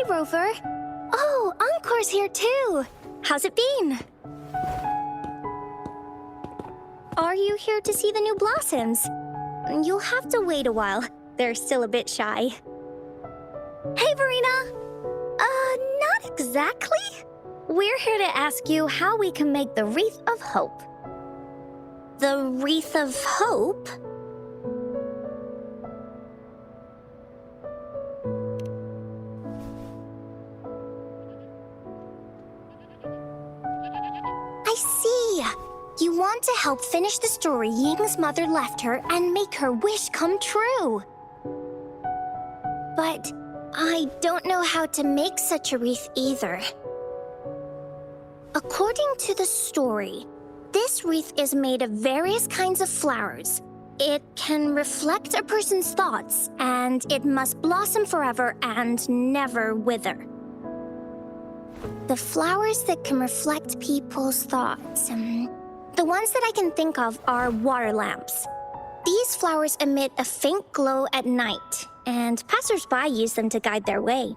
Rover. Oh, Encore's here too. How's it been? Are you here to see the new blossoms? You'll have to wait a while. They're still a bit shy. Hey, Verena! Not exactly. We're here to ask you how we can make the Wreath of Hope. The Wreath of Hope? I see. You want to help finish the story Ying's mother left her and make her wish come true. But I don't know how to make such a wreath either. According to the story, this wreath is made of various kinds of flowers. It can reflect a person's thoughts, and it must blossom forever and never wither. The flowers that can reflect people's thoughts, the ones that I can think of are water lamps. These flowers emit a faint glow at night, and passers-by use them to guide their way.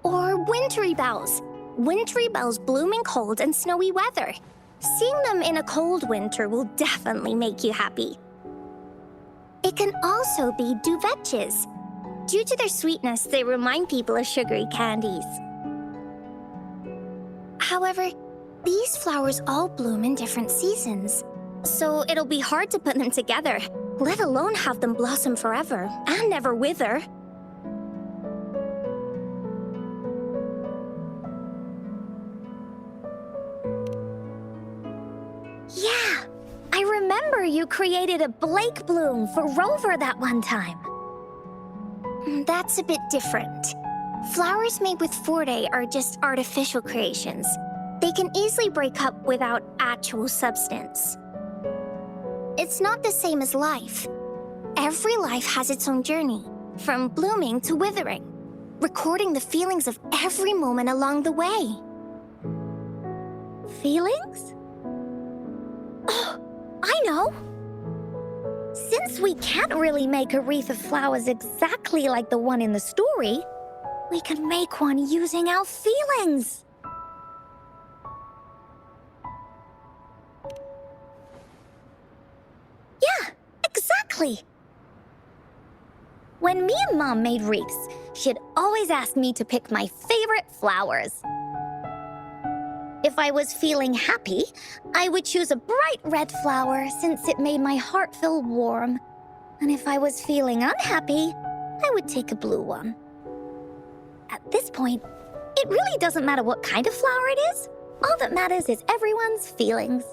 Or wintry bells. Wintry bells bloom in cold and snowy weather. Seeing them in a cold winter will definitely make you happy. It can also be duvetches. Due to their sweetness, they remind people of sugary candies. However, these flowers all bloom in different seasons, so it'll be hard to put them together, let alone have them blossom forever and never wither. Yeah, I remember you created a Blake bloom for Rover that one time. That's a bit different. Flowers made with Forte are just artificial creations. They can easily break up without actual substance. It's not the same as life. Every life has its own journey, from blooming to withering, recording the feelings of every moment along the way. Feelings? Oh, I know! Since we can't really make a wreath of flowers exactly like the one in the story, we can make one using our feelings. Yeah, exactly. When me and Mom made wreaths, she'd always ask me to pick my favorite flowers. If I was feeling happy, I would choose a bright red flower since it made my heart feel warm. And if I was feeling unhappy, I would take a blue one. At this point, it really doesn't matter what kind of flower it is. All that matters is everyone's feelings.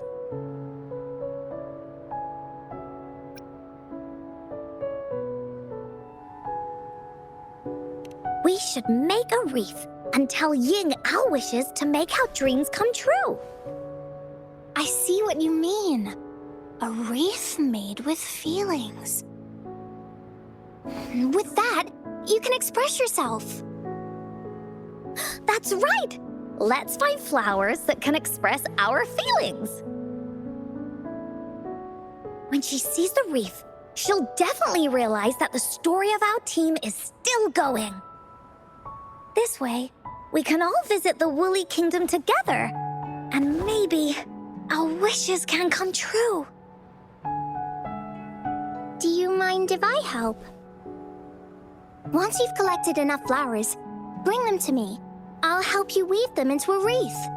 We should make a wreath and tell Ying our wishes to make our dreams come true. I see what you mean. A wreath made with feelings. With that, you can express yourself. That's right! Let's find flowers that can express our feelings. When she sees the wreath, she'll definitely realize that the story of our team is still going. This way, we can all visit the Woolly Kingdom together, and maybe our wishes can come true. Do you mind if I help? Once you've collected enough flowers, bring them to me. I'll help you weave them into a wreath.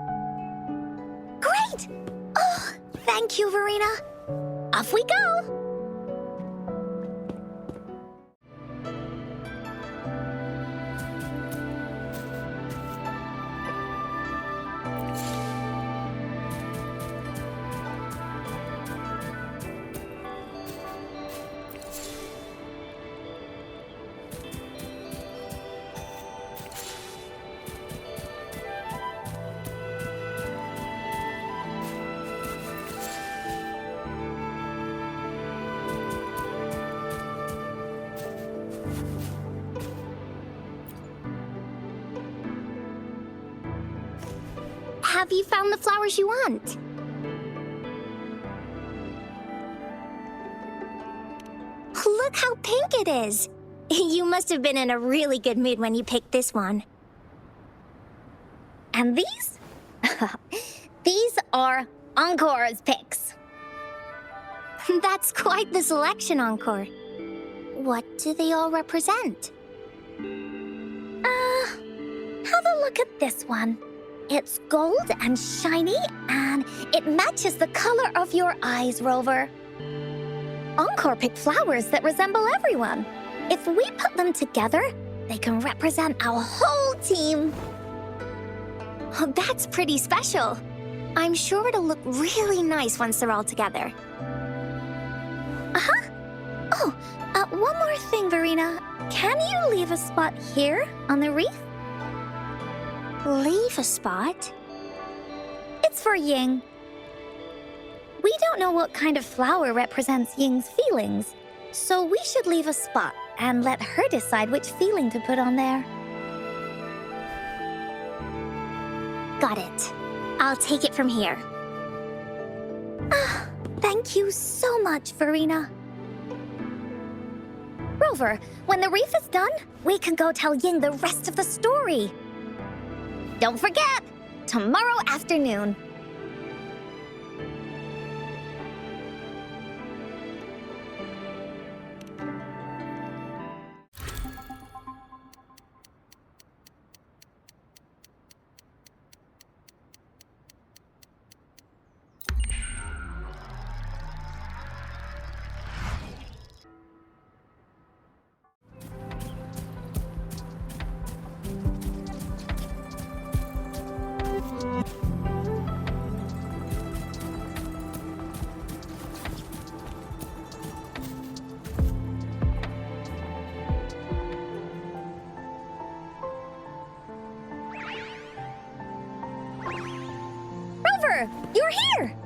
Great! Oh, thank you, Verena. Off we go! Have you found the flowers you want? Look how pink it is! You must have been in a really good mood when you picked this one. And these? These are Encore's picks. That's quite the selection, Encore. What do they all represent? Have a look at this one. It's gold and shiny, and it matches the color of your eyes, Rover. Encore picked flowers that resemble everyone. If we put them together, they can represent our whole team. Oh, that's pretty special. I'm sure it'll look really nice once they're all together. Oh, one more thing, Verena. Can you leave a spot here on the wreath? Leave a spot? It's for Ying. We don't know what kind of flower represents Ying's feelings, so we should leave a spot and let her decide which feeling to put on there. Got it. I'll take it from here. Thank you so much, Verena. Rover, when the wreath is done, we can go tell Ying the rest of the story. Don't forget, tomorrow afternoon. Rover, you're here!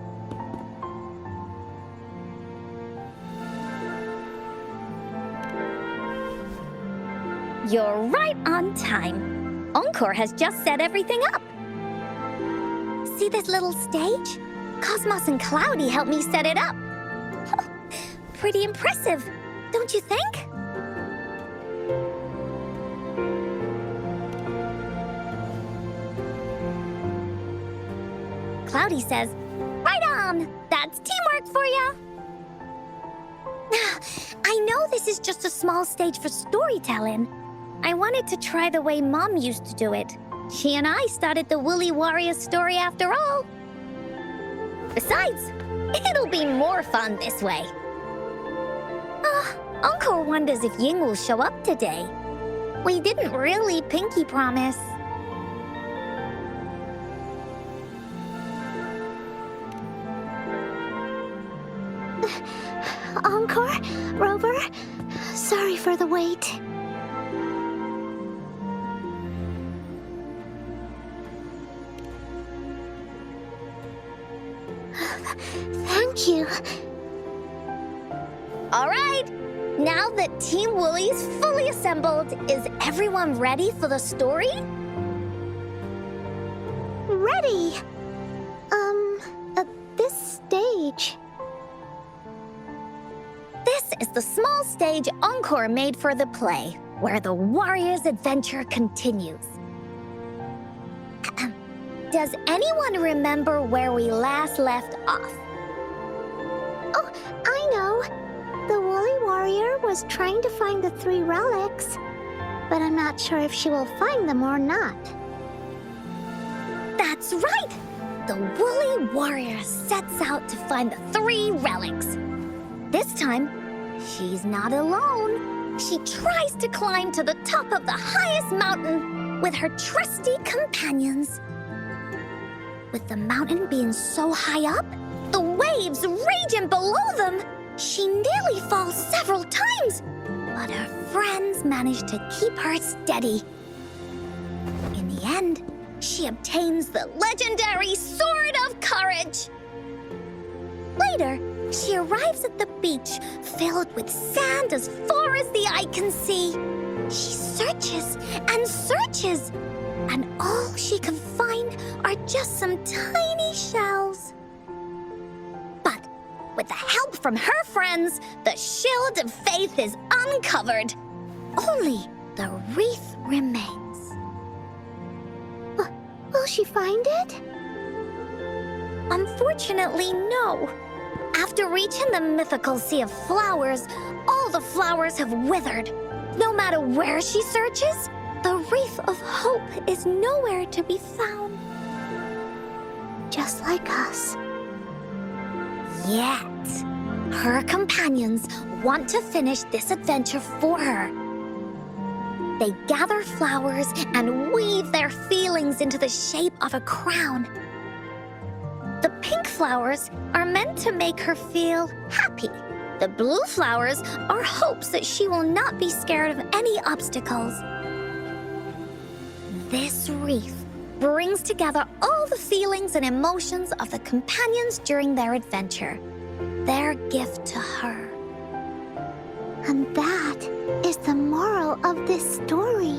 You're right on time. Encore has just set everything up. See this little stage? Cosmos and Cloudy helped me set it up. Pretty impressive, don't you think? Cloudy says, right on! That's teamwork for ya! I know this is just a small stage for storytelling. I wanted to try the way Mom used to do it. She and I started the Woolly Warrior story after all. Besides, it'll be more fun this way. Encore wonders if Ying will show up today. We didn't really pinky promise. Encore, Rover, sorry for the wait. Thank you. All right, now that Team Woolly's fully assembled, is everyone ready for the story? Ready. At this stage. This is the small stage Encore made for the play, where the warrior's adventure continues. Does anyone remember where we last left off? Oh, I know. The Woolly Warrior was trying to find the 3 relics, but I'm not sure if she will find them or not. That's right! The Woolly Warrior sets out to find the 3 relics. This time, she's not alone. She tries to climb to the top of the highest mountain with her trusty companions. With the mountain being so high up, the waves raging below them, she nearly falls several times, but her friends manage to keep her steady. In the end, she obtains the legendary Sword of Courage. Later, she arrives at the beach filled with sand as far as the eye can see. She searches and searches, and all she can find are just some tiny shells. But with the help from her friends, the shield of faith is uncovered. only the wreath remains. Will she find it? Unfortunately, no. After reaching the mythical sea of flowers, all the flowers have withered. No matter where she searches, the wreath of hope is nowhere to be found. Just like us. Yet, her companions want to finish this adventure for her. They gather flowers and weave their feelings into the shape of a crown. The pink flowers are meant to make her feel happy. The blue flowers are hopes that she will not be scared of any obstacles. This wreath brings together all the feelings and emotions of the companions during their adventure, their gift to her. And that is the moral of this story.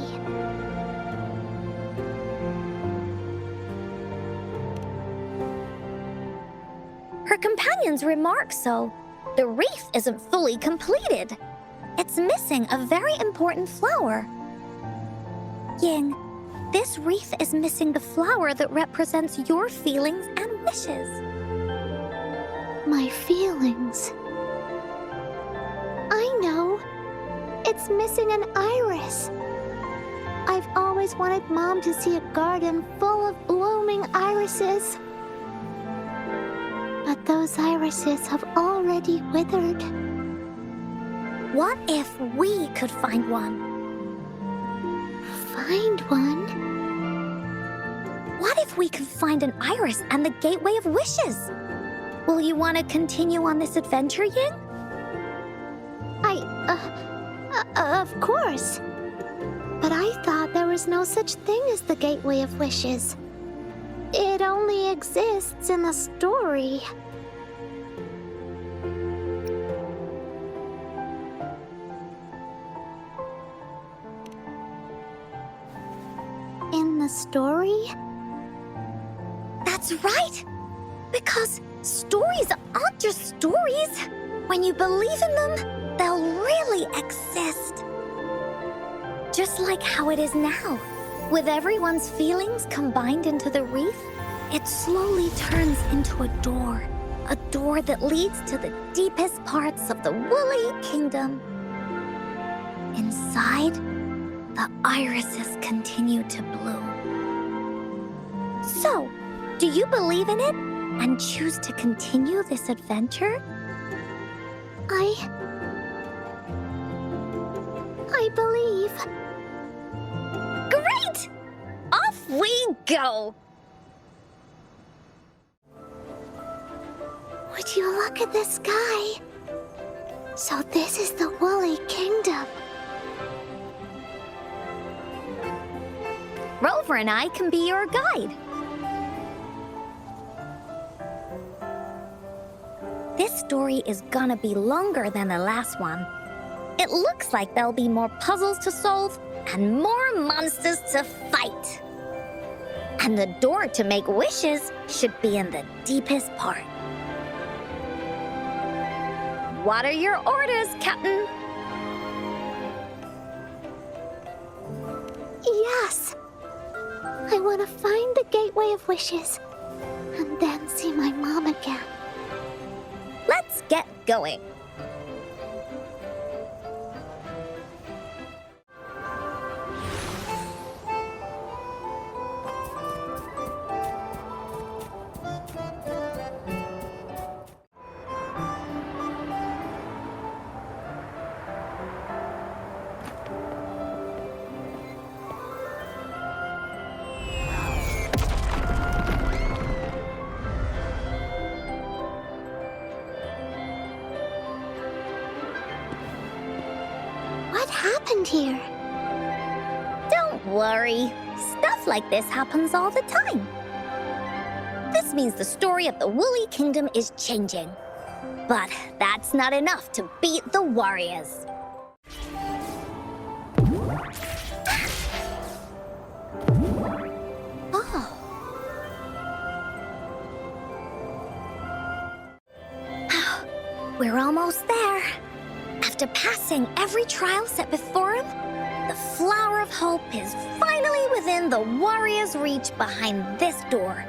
Her companions remark so. The wreath isn't fully completed. It's missing a very important flower. Ying, this wreath is missing the flower that represents your feelings and wishes. My feelings. I know. It's missing an iris. I've always wanted Mom to see a garden full of blooming irises. But those irises have already withered. What if we could find one? Find one? What if we could find an iris and the gateway of wishes? Will you want to continue on this adventure, Ying? Of course. But I thought there was no such thing as the gateway of wishes. It only exists in the story. In the story? That's right! Because stories aren't just stories. When you believe in them, they'll really exist. Just like how it is now. With everyone's feelings combined into the wreath, it slowly turns into a door that leads to the deepest parts of the Woolly Kingdom. Inside, the irises continue to bloom. So, do you believe in it and choose to continue this adventure? I believe. Great! Off we go! Would you look at the sky? So this is the Woolly Kingdom. Rover and I can be your guide. This story is gonna be longer than the last one. It looks like there'll be more puzzles to solve and more monsters to fight. And the door to make wishes should be in the deepest part. What are your orders, Captain? Yes. I want to find the Gateway of Wishes and then see my mom again. Let's get going. What happened here? Don't worry. Stuff like this happens all the time. This means the story of the Woolly Kingdom is changing. But that's not enough to beat the warriors. Oh. We're almost there. After passing every trial set before him, The Flower of Hope is finally within the warrior's reach behind this door.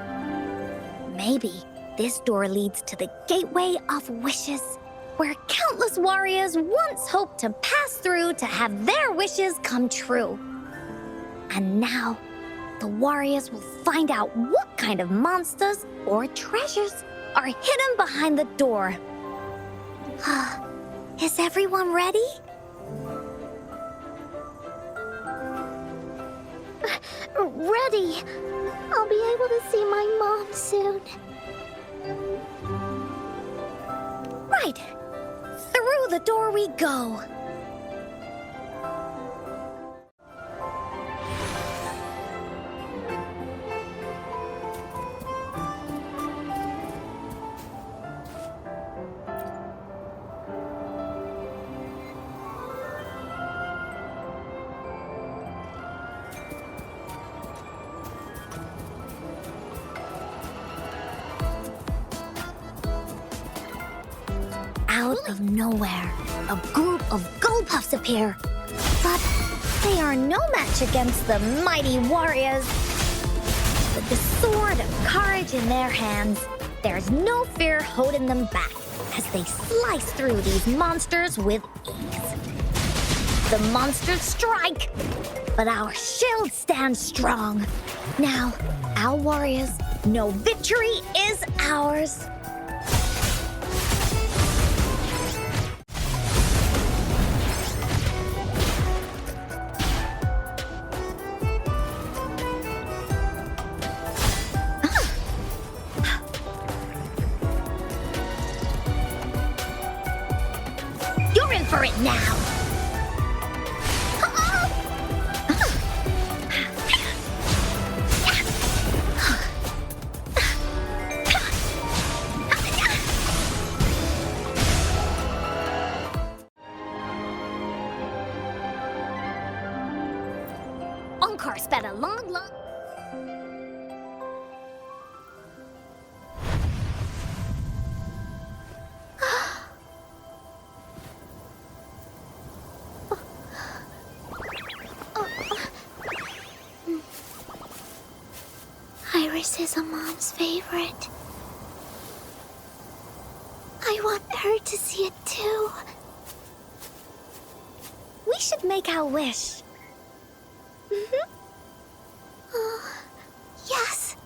Maybe this door leads to the Gateway of Wishes, where countless warriors once hoped to pass through to have their wishes come true. And now, the warriors will find out what kind of monsters or treasures are hidden behind the door. Is everyone ready? Ready. I'll be able to see my mom soon. Right. Through the door we go. Out of nowhere, a group of Gullpuffs appear. But they are no match against the mighty warriors. With the sword of courage in their hands, there's no fear holding them back as they slice through these monsters with ease. The monsters strike, but our shield stands strong. Now, our warriors know victory is ours. You're in for it now. Encore spent a long Iris is a mom's favorite. I want her to see it too. We should make our wish. Yes.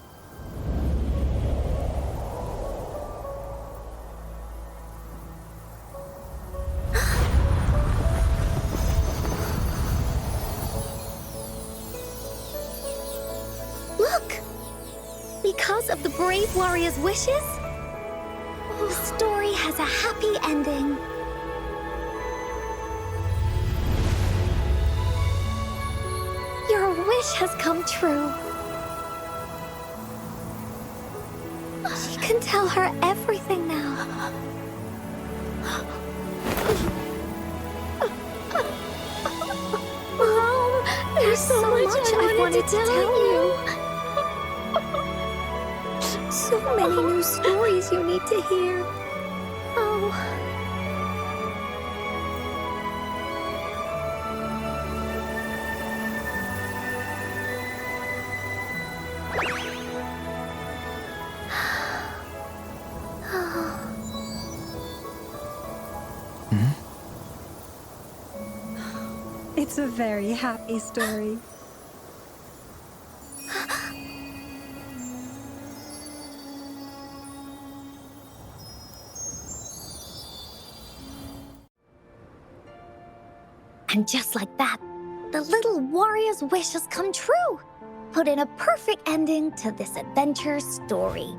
Look! Because of the brave warrior's wishes, the story has a happy ending. Your wish has come true. She can tell her everything now. Mom, there's so much I wanted to tell you. So many new stories you need to hear. Oh. It's a very happy story. And just like that, the little warrior's wish has come true, putting a perfect ending to this adventure story.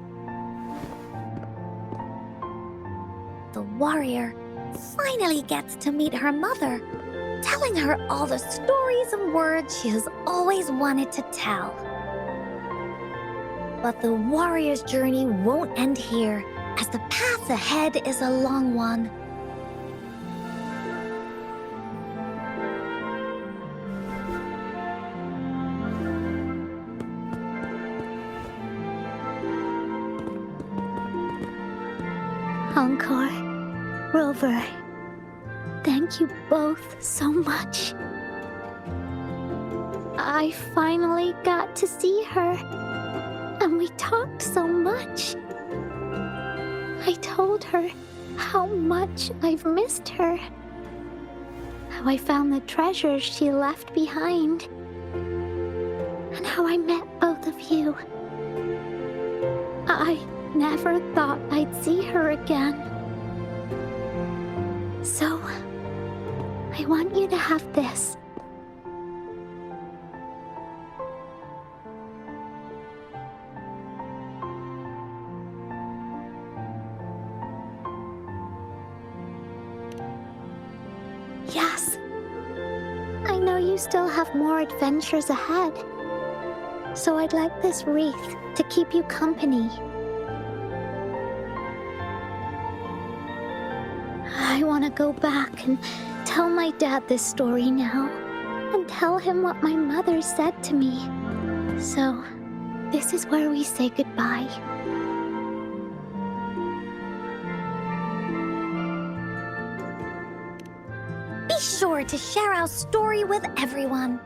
The warrior finally gets to meet her mother, telling her all the stories and words she has always wanted to tell. But the warrior's journey won't end here, as the path ahead is a long one. Encore, Rover, thank you both so much. I finally got to see her, and we talked so much. I told her how much I've missed her, how I found the treasures she left behind, and how I met both of you. I never thought I'd see her again. So, I want you to have this. Yes. I know you still have more adventures ahead. So I'd like this wreath to keep you company. I want to go back and tell my dad this story now, and tell him what my mother said to me. So, this is where we say goodbye. Be sure to share our story with everyone.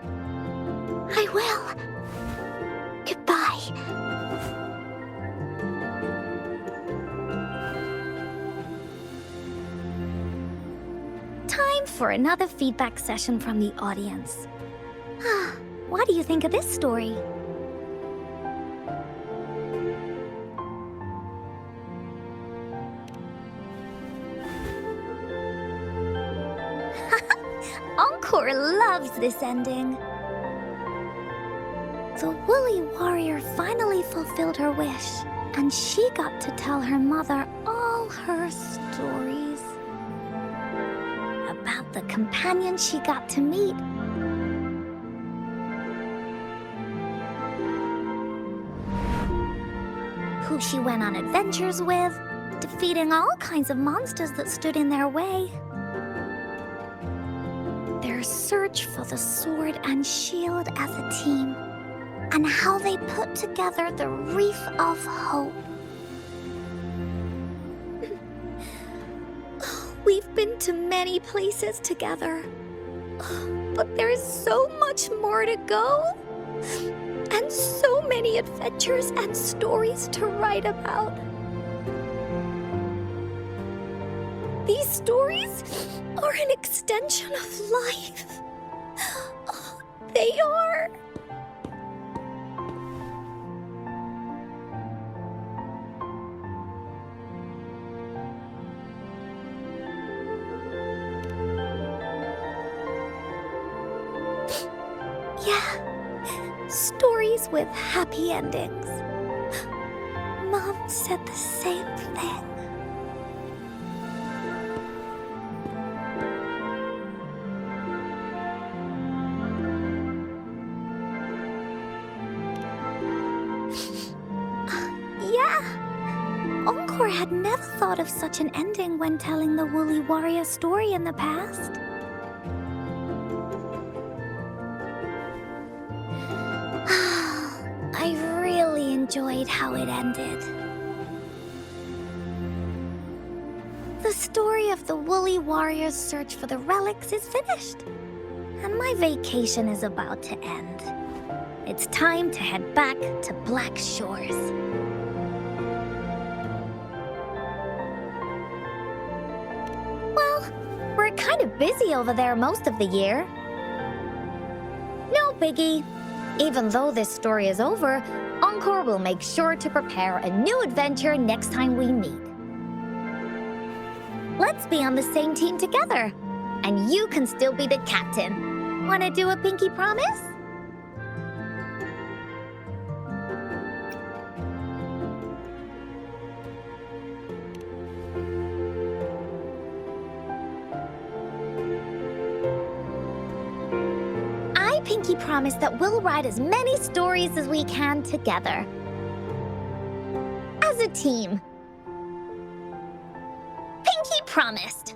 I will. Goodbye. Time for another feedback session from the audience. What do you think of this story? Encore loves this ending. The woolly warrior finally fulfilled her wish, and she got to tell her mother all her stories about the companion she got to meet. Who she went on adventures with, defeating all kinds of monsters that stood in their way. Their search for the sword and shield as a team, and how they put together the Wreath of Hope. We've been to many places together, but there is so much more to go, and so many adventures and stories to write about. These stories are an extension of life. They are. Yeah, stories with happy endings. Mom said the same thing. Encore had never thought of such an ending when telling the Woolly Warrior story in the past. I really enjoyed how it ended. The story of the Woolly Warrior's search for the relics is finished, and my vacation is about to end. It's time to head back to Black Shores. We're kind of busy over there most of the year. No biggie. Even though this story is over, Encore will make sure to prepare a new adventure next time we meet. Let's be on the same team together. And you can still be the captain. Wanna do a pinky promise? Pinky promise that we'll write as many stories as we can together. As a team. Pinky promised.